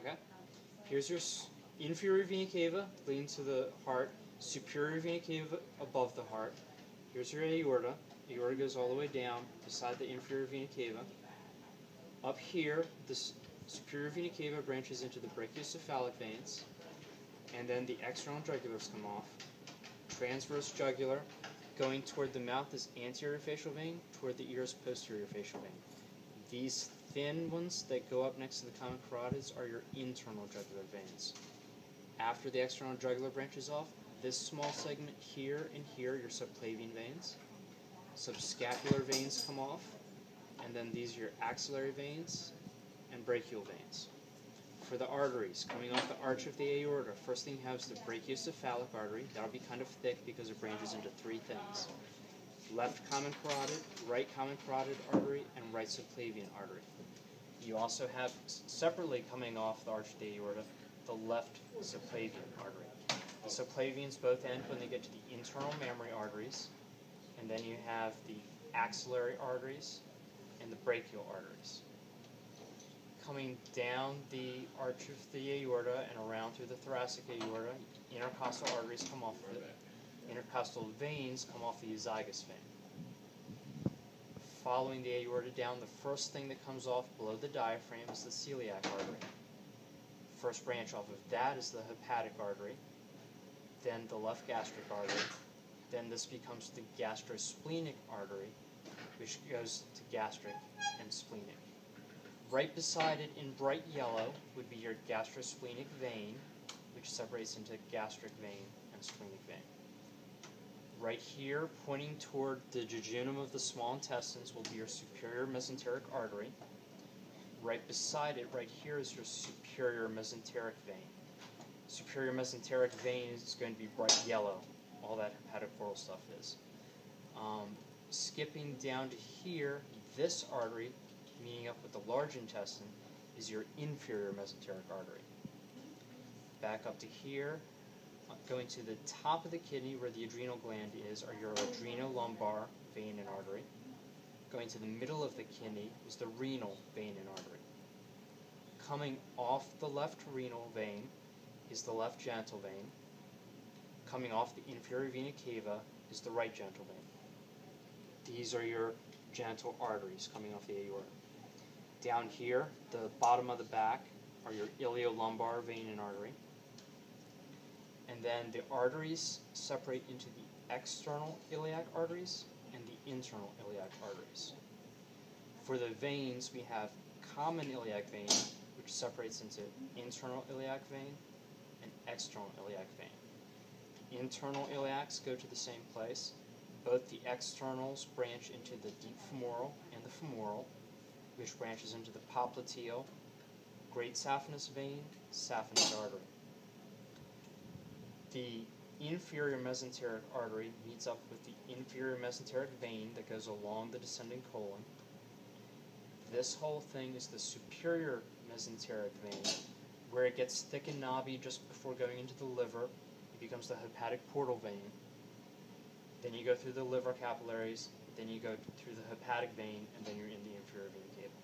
Okay. Here's your inferior vena cava leading to the heart, superior vena cava above the heart. Here's your aorta. Aorta goes all the way down beside the inferior vena cava. Up here, this superior vena cava branches into the brachiocephalic veins, and then the external jugulars come off. Transverse jugular, going toward the mouth is anterior facial vein, toward the ears posterior facial vein. These thin ones that go up next to the common carotids are your internal jugular veins. After the external jugular branches off, this small segment here and here, your subclavian veins. Subscapular veins come off, and then these are your axillary veins and brachial veins. For the arteries, coming off the arch of the aorta, first thing you have is the brachiocephalic artery. That'll be kind of thick because it branches into three things: left common carotid, right common carotid artery, and right subclavian artery. You also have, separately coming off the arch of the aorta, the left subclavian artery. The subclavians both end when they get to the internal mammary arteries, and then you have the axillary arteries and the brachial arteries. Coming down the arch of the aorta and around through the thoracic aorta, intercostal arteries come off of it. Intercostal veins come off the esophagus vein. Following the aorta down, the first thing that comes off below the diaphragm is the celiac artery. First branch off of that is the hepatic artery, then the left gastric artery, then this becomes the gastrosplenic artery, which goes to gastric and splenic. Right beside it in bright yellow would be your gastrosplenic vein, which separates into gastric vein and splenic vein. Right here, pointing toward the jejunum of the small intestines, will be your superior mesenteric artery. Right beside it, right here, is your superior mesenteric vein. Superior mesenteric vein is going to be bright yellow. All that hepatoportal stuff is. Skipping down to here, this artery, meeting up with the large intestine, is your inferior mesenteric artery. Back up to here, going to the top of the kidney where the adrenal gland is, are your adrenolumbar vein and artery. Going to the middle of the kidney is the renal vein and artery. Coming off the left renal vein is the left genital vein. Coming off the inferior vena cava is the right genital vein. These are your genital arteries coming off the aorta. Down here, the bottom of the back, are your iliolumbar vein and artery. And then the arteries separate into the external iliac arteries and the internal iliac arteries. For the veins, we have common iliac vein, which separates into internal iliac vein and external iliac vein. Internal iliacs go to the same place. Both the externals branch into the deep femoral and the femoral, which branches into the popliteal, great saphenous vein, saphenous artery. The inferior mesenteric artery meets up with the inferior mesenteric vein that goes along the descending colon. This whole thing is the superior mesenteric vein, where it gets thick and knobby just before going into the liver. It becomes the hepatic portal vein. Then you go through the liver capillaries, then you go through the hepatic vein, and then you're in the inferior vena cava.